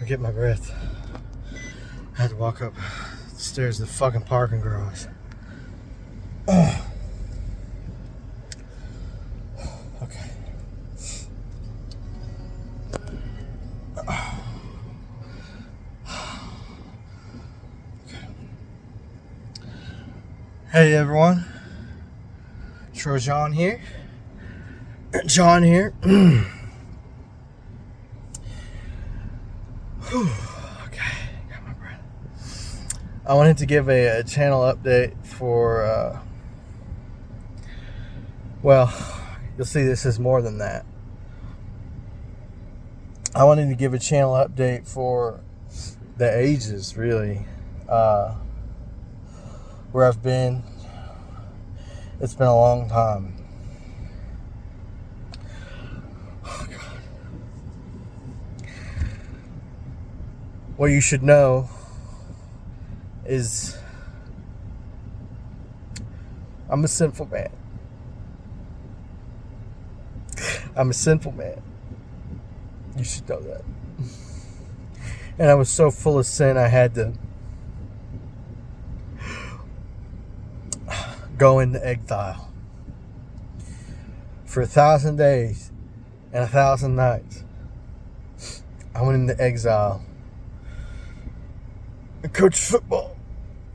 Get my breath. I had to walk up the stairs to the fucking parking garage. Okay. Hey everyone. Trojan here. John here. Okay, got my breath. I wanted to give a channel update for, well, you'll see this is more than that. I wanted to give a channel update for the ages, really, where I've been. It's been a long time. What you should know is I'm a sinful man. I'm a sinful man. You should know that. And I was so full of sin, I had to go into exile for 1,000 days and 1,000 nights. I went into exile. I coached football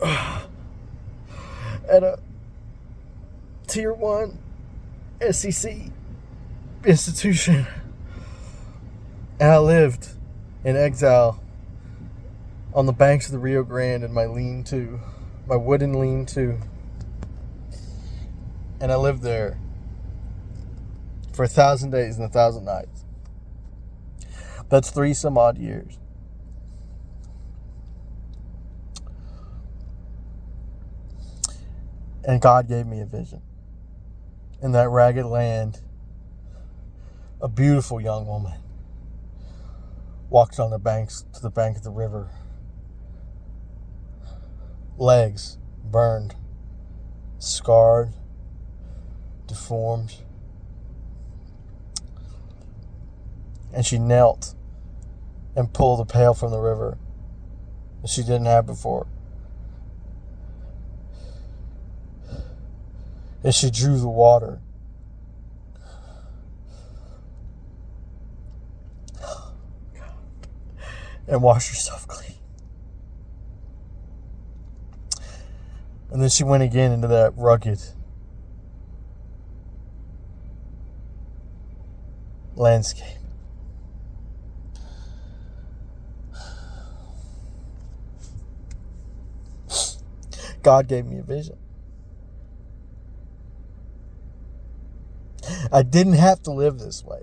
at a Tier 1 SEC institution. And I lived in exile on the banks of the Rio Grande in my lean-to, my wooden lean-to. And I lived there for 1,000 days and 1,000 nights. That's 3 some odd years. And God gave me a vision. In that ragged land, a beautiful young woman walked on the banks to the bank of the river. Legs burned, scarred, deformed. And she knelt and pulled a pail from the river that she didn't have before. And she drew the water. And washed herself clean. And then she went again into that rugged landscape. God gave me a vision. I didn't have to live this way.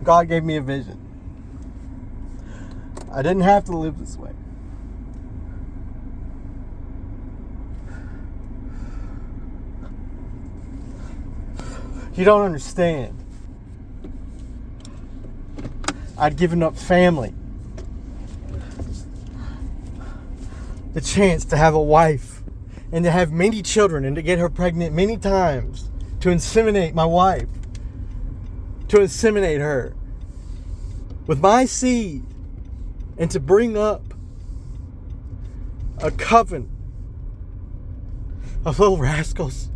God gave me a vision. I didn't have to live this way. You don't understand. I'd given up family, the chance to have a wife and to have many children and to get her pregnant many times, to inseminate my wife, to inseminate her with my seed, and to bring up a coven of little rascals.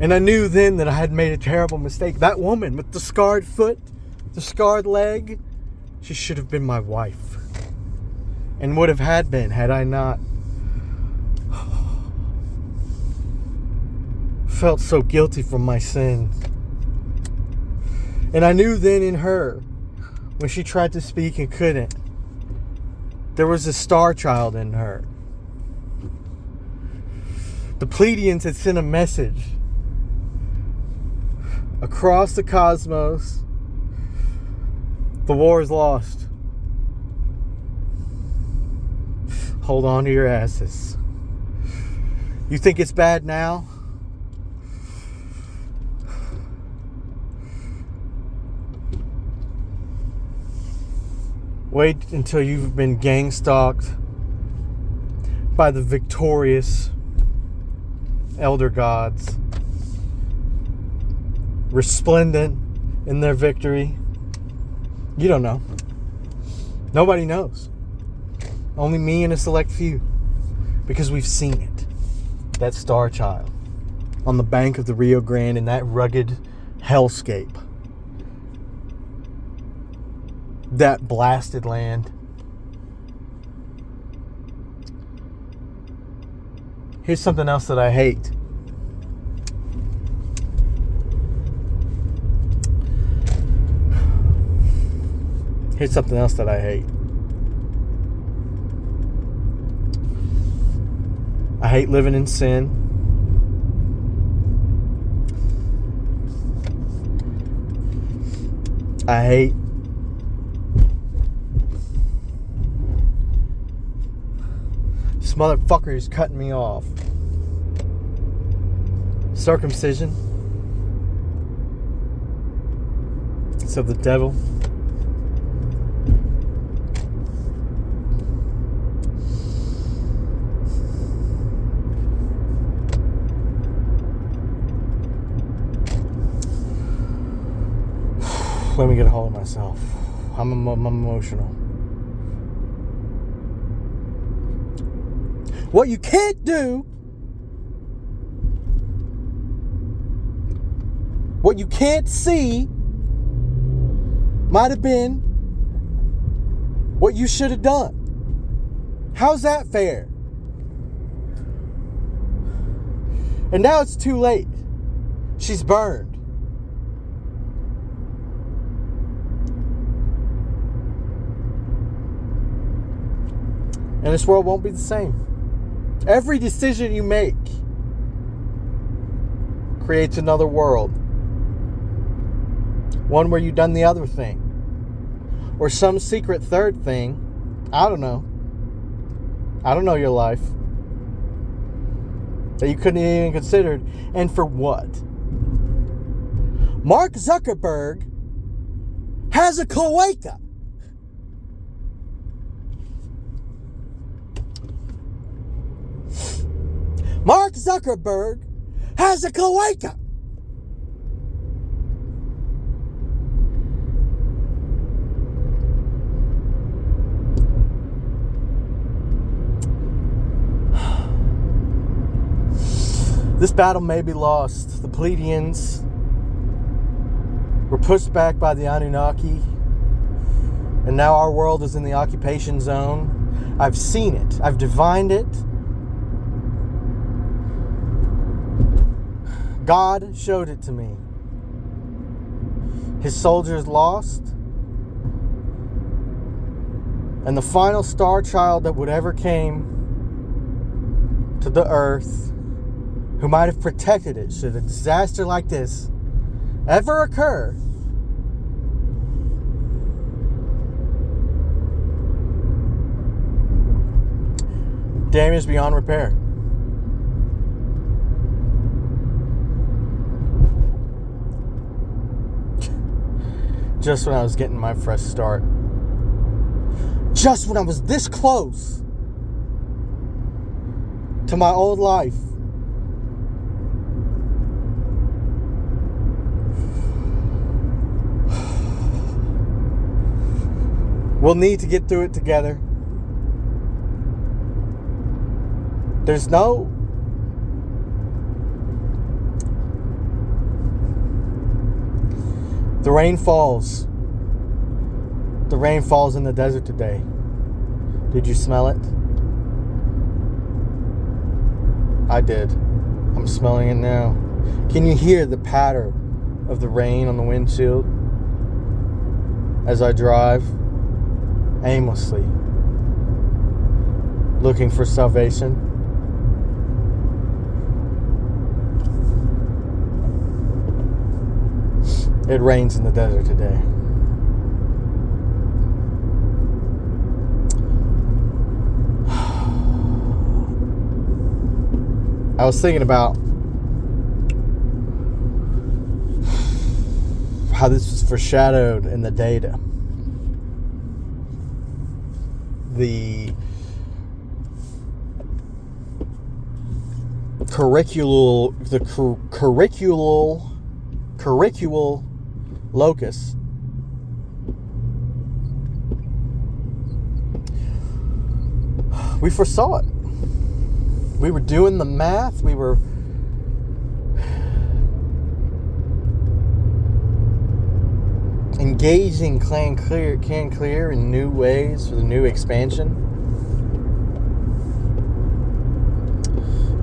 And I knew then that I had made a terrible mistake. That woman with the scarred foot, the scarred leg, she should have been my wife. And would have had been had I not felt so guilty for my sins. And I knew then in her, when she tried to speak and couldn't, there was a star child in her. The pledians had sent a message across the cosmos. The war is lost. Hold on to your asses. You think it's bad now? Wait until you've been gang stalked by the victorious elder gods, resplendent in their victory. You don't know. Nobody knows. Only me and a select few. Because we've seen it. That star child on the bank of the Rio Grande in that rugged hellscape. That blasted land. Here's something else that I hate. Here's something else that I hate. I hate living in sin. I hate this motherfucker is cutting me off. Circumcision. It's of the devil. Let me get a hold of myself. I'm emotional. What you can't do, what you can't see, might have been what you should have done. How's that fair? And now it's too late. She's burned. And this world won't be the same. Every decision you make creates another world. One where you've done the other thing. Or some secret third thing. I don't know. I don't know your life. That you couldn't even considered. And for what? Mark Zuckerberg has a cloaca. Mark Zuckerberg has a cloaca. This battle may be lost. The pledians were pushed back by the Anunnaki, and now our world is in the occupation zone. I've seen it. I've divined it. God showed it to me. His soldiers lost. And the final star child that would ever came to the earth, who might have protected it should a disaster like this ever occur, damaged beyond repair. Just when I was getting my fresh start. Just when I was this close to my old life. We'll need to get through it together. There's no The rain falls. The rain falls in the desert today. Did you smell it? I did. I'm smelling it now. Can you hear the patter of the rain on the windshield? as I drive aimlessly, looking for salvation. It rains in the desert today. I was thinking about how this was foreshadowed in the data. The curricular locus. We foresaw it. We were doing the math. We were engaging Can Clear in new ways for the new expansion.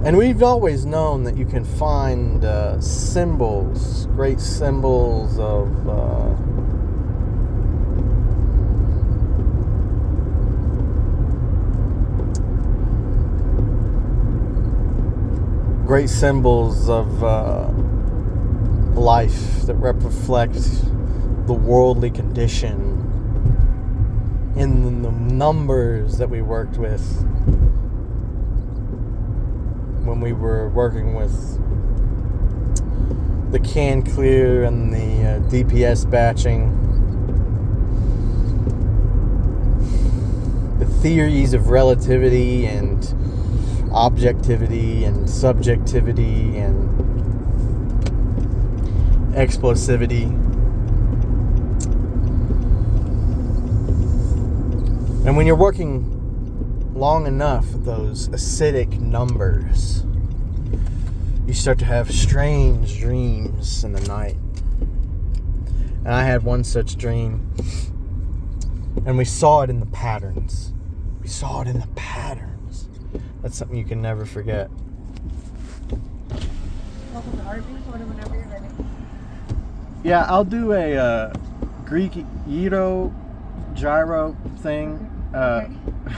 And we've always known that you can find symbols, great symbols of life that reflect the worldly condition in the numbers that we worked with when we were working with the Can Clear and the DPS batching. The theories of relativity and objectivity and subjectivity and explosivity. And when you're working long enough with those acidic numbers, you start to have strange dreams in the night. And I had one such dream, and we saw it in the patterns. That's something you can never forget. Welcome to Arby's. Order whenever you're ready. Yeah, I'll do a Greek gyro thing Okay.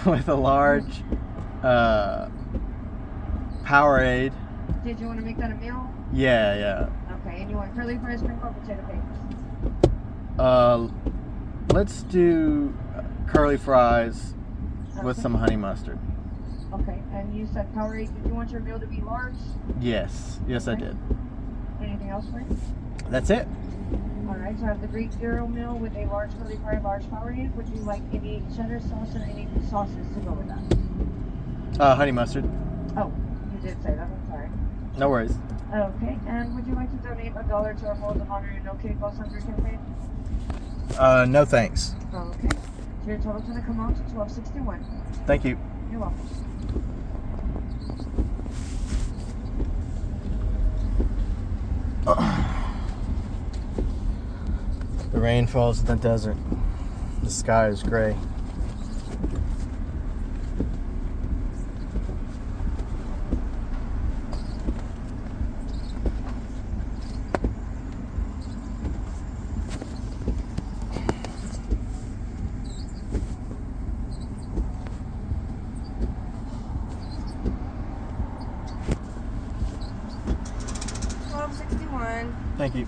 with a large Powerade. Did you want to make that a meal? Yeah. Okay, and you want curly fries, sprinkle, or potato cakes? Let's do curly fries with Okay. some honey mustard. Okay, and you said Powerade. Did you want your meal to be large? Yes, I Okay. did. Anything else for you? That's it. Alright, so I have the Greek gyro meal with a large curly fry, large Powerade. Would you like any cheddar sauce or any sauces to go with that? Honey mustard. Oh, you did say that. I'm sorry. No worries. Okay, and would you like to donate $1 to our Molds of Honor and No Cake Loss Hunger campaign? No thanks. Okay, so your total's going to come out to $12.61. Thank you. You're welcome. The rain falls in the desert. The sky is gray. $12.61. Thank you.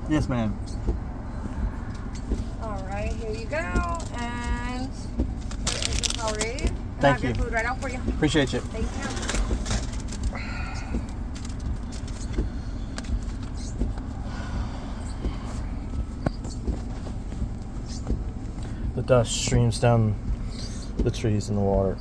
Yes, ma'am. Alright, here you go. And there is your Powerade. Thank I'll have you. your food right out for you. Appreciate you. Thank you. The dust streams down the trees and the water.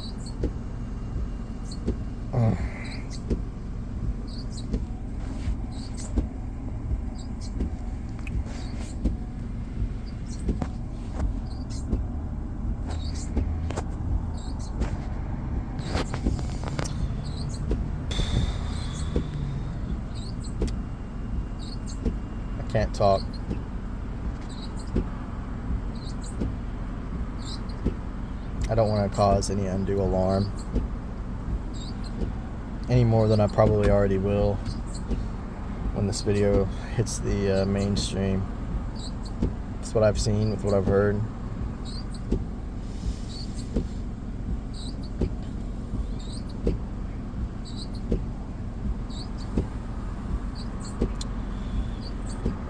I can't talk. I don't want to cause any undue alarm. Any more than I probably already will when this video hits the mainstream. That's what I've seen with what I've heard.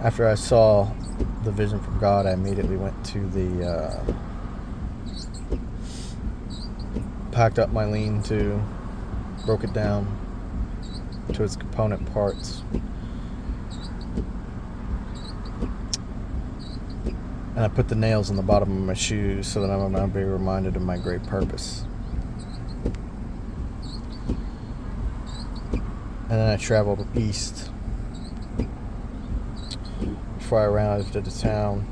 After I saw the vision from God, I immediately went to the packed up my lean-to, broke it down to its component parts, and I put the nails in the bottom of my shoes so that I'm going to be reminded of my great purpose. And then I traveled east before I arrived at a town,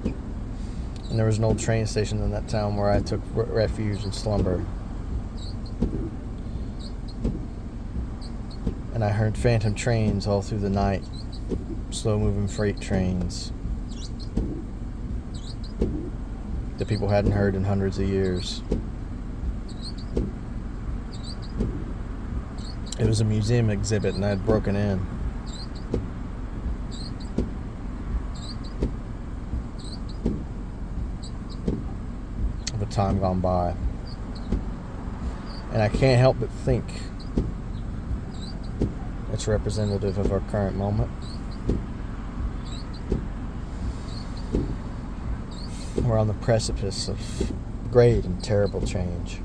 and there was an old train station in that town where I took refuge and slumber. And I heard phantom trains all through the night, slow-moving freight trains that people hadn't heard in hundreds of years. It was a museum exhibit, and I had broken in. Of a time gone by. And I can't help but think it's representative of our current moment. We're on the precipice of great and terrible change.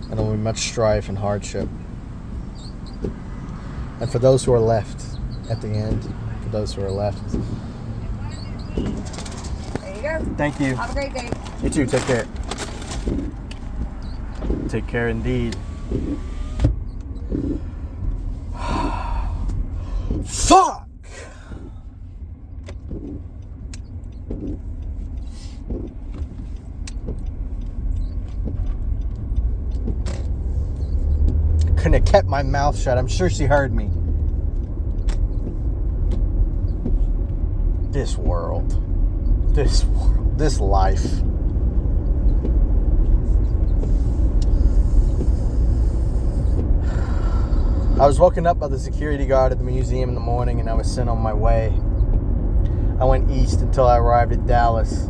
And there will be much strife and hardship. And for those who are left at the end, for those who are left, There you go. thank you. Have a great day. You too, take care. Take care indeed. Fuck! Couldn't have kept my mouth shut. I'm sure she heard me. This world. This world. This life. I was woken up by the security guard at the museum in the morning, and I was sent on my way. I went east until I arrived at Dallas.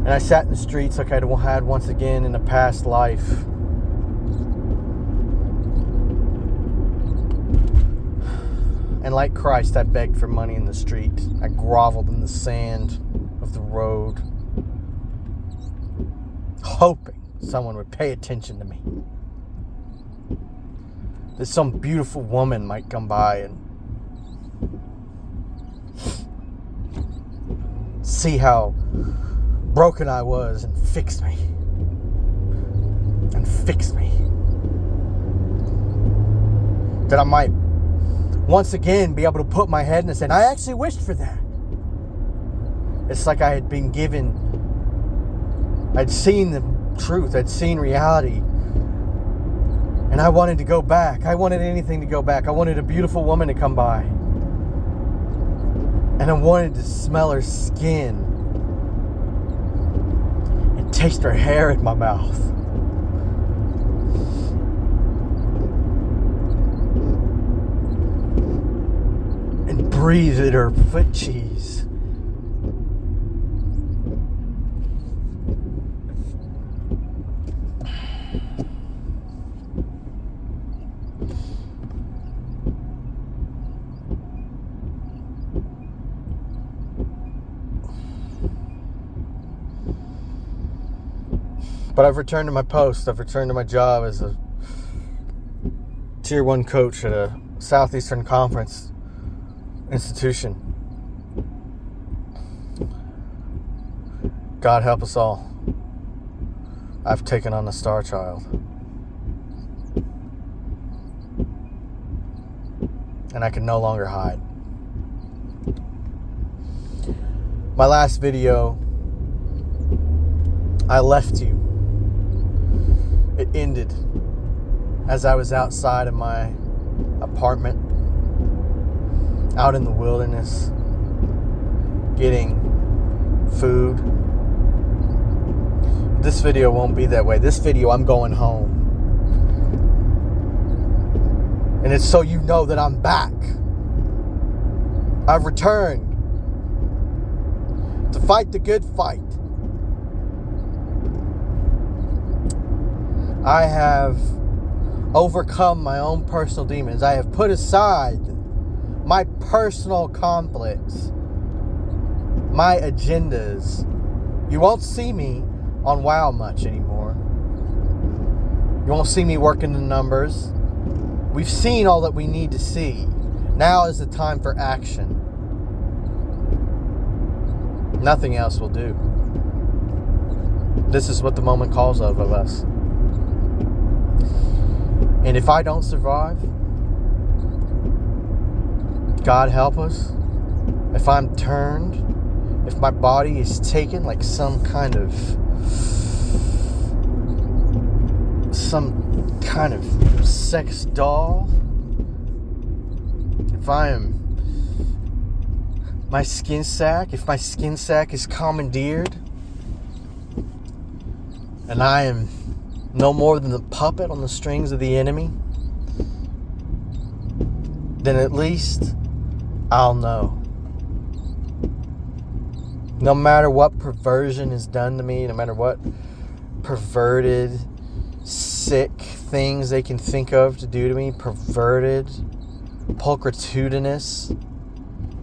And I sat in the streets like I'd had once again in a past life. And like Christ, I begged for money in the street. I groveled in the sand of the road, hoping someone would pay attention to me. That some beautiful woman might come by and see how broken I was and fix me. And fix me. That I might once again be able to put my head in the sand. I actually wished for that. It's like I had been given, I'd seen the truth, I'd seen reality. And I wanted to go back. I wanted anything to go back. I wanted a beautiful woman to come by. And I wanted to smell her skin and taste her hair in my mouth. And breathe at her foot cheese. But I've returned to my post. I've returned to my job as a Tier 1 coach at a Southeastern Conference institution. God help us all. I've taken on a star child. And I can no longer hide. My last video, I left you. It ended as I was outside of my apartment out in the wilderness getting food. This video won't be that way. This video, I'm going home. And it's so you know that I'm back. I've returned to fight the good fight. I have overcome my own personal demons. I have put aside my personal conflicts, my agendas. You won't see me on WoW much anymore. You won't see me working the numbers. We've seen all that we need to see. Now is the time for action. Nothing else will do. This is what the moment calls of us. And if I don't survive, God help us, if I'm turned, if my body is taken like some kind of sex doll, if my skin sack is commandeered, and I am no more than the puppet on the strings of the enemy, then at least I'll know. No matter what perversion is done to me, no matter what perverted, sick things they can think of to do to me, perverted, pulchritudinous,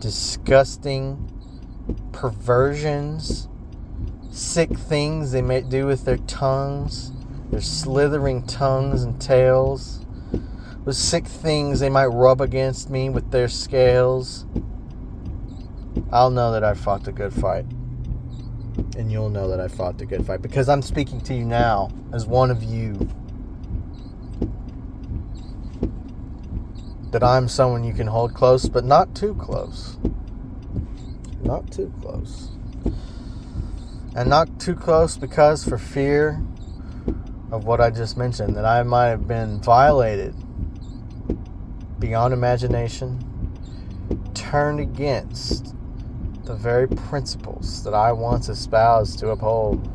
disgusting perversions, sick things they may do with their tongues, their slithering tongues and tails, those sick things they might rub against me with their scales, I'll know that I fought the good fight. And you'll know that I fought the good fight, because I'm speaking to you now as one of you. That I'm someone you can hold close, but not too close. Not too close. And not too close because for fear of what I just mentioned, that I might have been violated beyond imagination, turned against the very principles that I once espoused to uphold.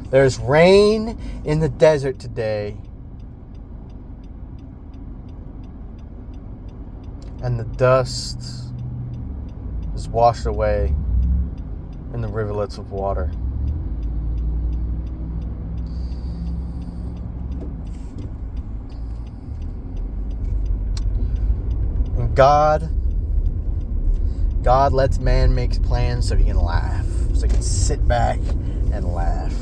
There's rain in the desert today, and the dust is washed away in the rivulets of water. And God lets man make plans so he can laugh. So he can sit back and laugh.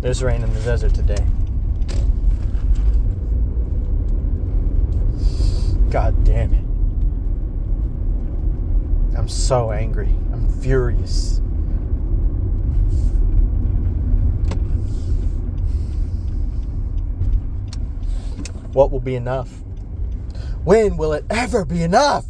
There's rain in the desert today. God damn it. I'm so angry. I'm furious. What will be enough? When will it ever be enough?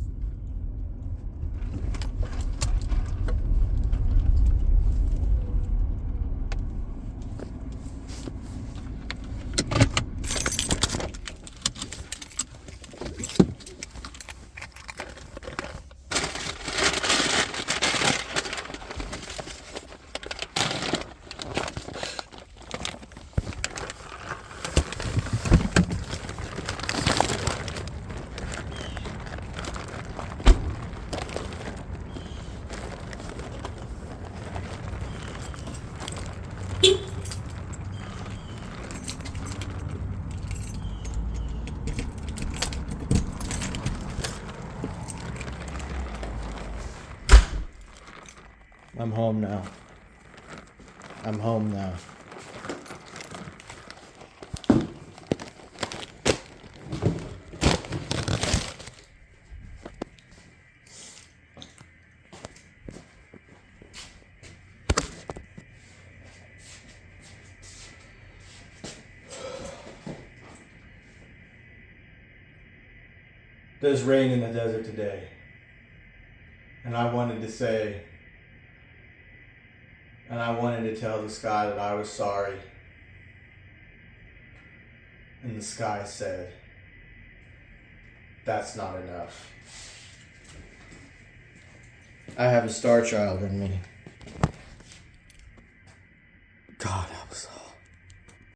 I'm home now. I'm home now. There's rain in the desert today. And I wanted to say, And I wanted to tell the sky that I was sorry. And the sky said, that's not enough. I have a star child in me.